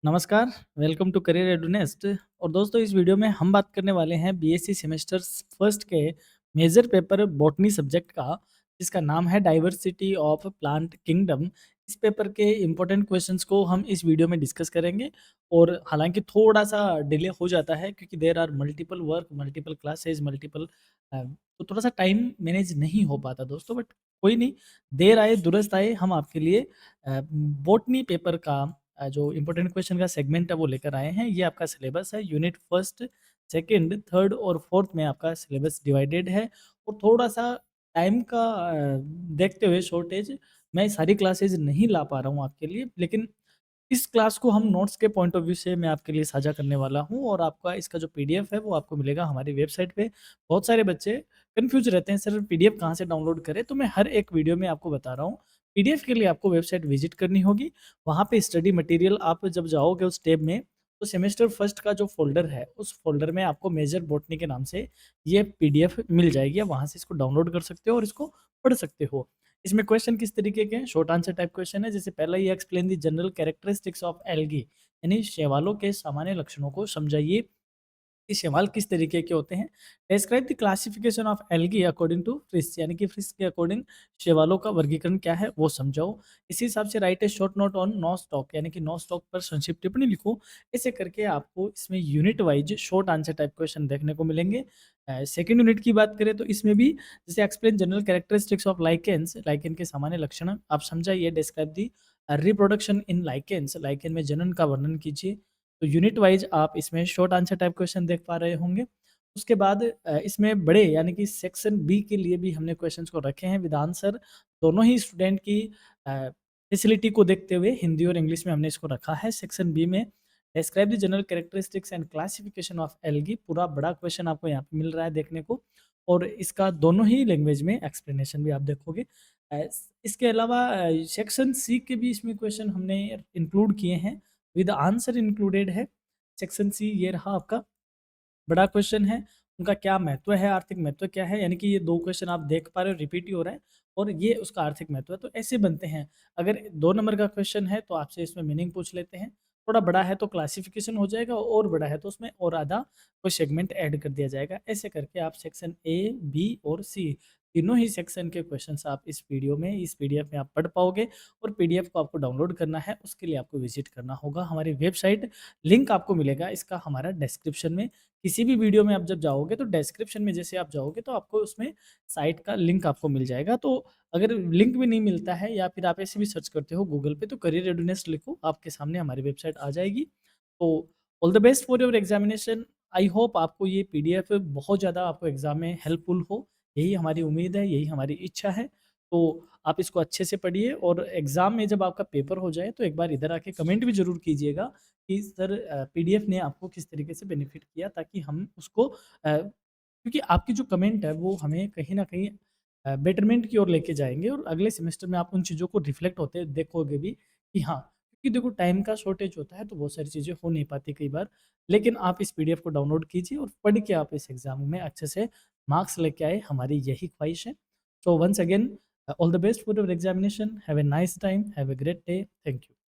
नमस्कार, welcome to career एडुनेस्ट। और दोस्तों इस वीडियो में हम बात करने वाले हैं बीएससी सेमेस्टर फर्स्ट के मेजर पेपर बॉटनी सब्जेक्ट का, जिसका नाम है डाइवर्सिटी ऑफ प्लांट किंगडम। इस पेपर के इम्पोर्टेंट क्वेश्चंस को हम इस वीडियो में डिस्कस करेंगे। और हालांकि थोड़ा सा डिले हो जाता है क्योंकि there are multiple work, multiple classes, multiple, तो थोड़ा सा टाइम मैनेज नहीं हो पाता दोस्तों। बट कोई नहीं, देर आए दुरुस्त आए, हम आपके लिए बॉटनी पेपर का जो इम्पोर्टेंट क्वेश्चन का सेगमेंट है वो लेकर आए हैं। ये आपका सिलेबस है, यूनिट फर्स्ट, सेकंड, थर्ड और फोर्थ में आपका सिलेबस डिवाइडेड है। और थोड़ा सा टाइम का देखते हुए शॉर्टेज, मैं सारी क्लासेज नहीं ला पा रहा हूँ आपके लिए, लेकिन इस क्लास को हम नोट्स के पॉइंट ऑफ व्यू से मैं आपके लिए साझा करने वाला हूँ। और आपका इसका जो पीडीएफ है वो आपको मिलेगा हमारी वेबसाइट पे। बहुत सारे बच्चे कंफ्यूज रहते हैं, सर पीडीएफ कहाँ से डाउनलोड करें, तो मैं हर एक वीडियो में आपको बता रहा हूँ। पीडीएफ के लिए आपको वेबसाइट विजिट करनी होगी। वहाँ पे स्टडी मटेरियल आप जब जाओगे उस टैब में, तो सेमेस्टर फर्स्ट का जो फ़ोल्डर है, उस फ़ोल्डर में आपको मेजर बॉटनी के नाम से ये पीडीएफ मिल जाएगी। आप वहाँ से इसको डाउनलोड कर सकते हो और इसको पढ़ सकते हो। इसमें क्वेश्चन किस तरीके के हैं? शॉर्ट आंसर टाइप क्वेश्चन है। जैसे पहला ये explain the general characteristics of algae, यानी शैवालों के सामान्य लक्षणों को समझाइए कि शैवाल किस तरीके के होते हैं। Describe the classification of algae according to Fritsch, यानी कि फ्रिश के अकॉर्डिंग शैवालों का वर्गीकरण क्या है वो समझाओ। इसी हिसाब से write a short note on no stock, यानी कि नो स्टॉक पर संक्षिप्त टिप्पणी लिखो। ऐसे करके आपको इसमें unit wise short answer type question देखने को मिलेंगे। सेकंड यूनिट की बात करें तो इसमें भी जैसे explain general characteristics of lichens, lichen के सामान्य लक्षण आप समझाइए। Describe the reproduction in lichens, lichen में जनन का वर्णन कीजिए। तो यूनिट वाइज आप इसमें शॉर्ट आंसर टाइप क्वेश्चन देख पा रहे होंगे। उसके बाद इसमें बड़े यानी कि सेक्शन बी के लिए भी हमने क्वेश्चंस को रखे हैं विद आंसर। दोनों ही स्टूडेंट की फैसिलिटी को देखते हुए हिंदी और इंग्लिश में हमने इसको रखा है। सेक्शन बी में describe the general characteristics and classification of algae, पूरा बड़ा क्वेश्चन आपको यहाँ पे मिल रहा है देखने को। और इसका दोनों ही लैंग्वेज में एक्सप्लेनेशन भी आप देखोगे। इसके अलावा सेक्शन सी के भी इसमें क्वेश्चन हमने इंक्लूड किए हैं, विद आंसर इंक्लूडेड है। सेक्शन सी ये रहा आपका, बड़ा क्वेश्चन है। उनका क्या महत्व है, आर्थिक महत्व क्या है, यानी कि ये 2 क्वेश्चन आप देख पा रहे हो, रिपीट ही हो रहा है। और ये उसका आर्थिक महत्व है, तो ऐसे बनते हैं। अगर 2 नंबर का क्वेश्चन है तो आपसे इसमें मीनिंग पूछ लेते हैं। थोड़ा बड़ा है तो क्लासिफिकेशन हो जाएगा, और बड़ा है तो उसमें और आधा कोई सेगमेंट ऐड कर दिया जाएगा। ऐसे करके आप सेक्शन ए, बी और सी तीनों ही सेक्शन के क्वेश्चंस आप इस वीडियो में, इस पीडीएफ में आप पढ़ पाओगे। और पीडीएफ को आपको डाउनलोड करना है, उसके लिए आपको विजिट करना होगा हमारी वेबसाइट। लिंक आपको मिलेगा इसका हमारा डिस्क्रिप्शन में। किसी भी वीडियो में आप जब जाओगे तो डिस्क्रिप्शन में जैसे आप जाओगे तो आपको उसमें साइट का लिंक आपको मिल जाएगा। तो अगर लिंक भी नहीं मिलता है या फिर आप ऐसे भी सर्च करते हो गूगल पे, तो करियर रेडीनेस लिखो, आपके सामने हमारी वेबसाइट आ जाएगी। तो all the best for your examination. I hope आपको ये पीडीएफ बहुत ज़्यादा आपको एग्जाम में हेल्पफुल हो, यही हमारी उम्मीद है, यही हमारी इच्छा है। तो आप इसको अच्छे से पढ़िए, और एग्ज़ाम में जब आपका पेपर हो जाए तो एक बार इधर आके कमेंट भी ज़रूर कीजिएगा कि सर पीडीएफ ने आपको किस तरीके से बेनिफिट किया, ताकि हम उसको क्योंकि आपकी जो कमेंट है वो हमें कहीं न कहीं बेटरमेंट की ओर लेके जाएँगे। और अगले सेमेस्टर में आप उन चीज़ों को रिफ्लेक्ट होते देखोगे भी कि हाँ, क्योंकि देखो टाइम का शॉर्टेज होता है तो बहुत सारी चीज़ें हो नहीं पाती कई बार। लेकिन आप इस पीडीएफ को डाउनलोड कीजिए और पढ़ के आप इस एग्ज़ाम में अच्छे से मार्क्स लेके आए, हमारी यही ख्वाहिश है। So once again, all the best for your examination. Have a nice time. Have a great day. Thank you.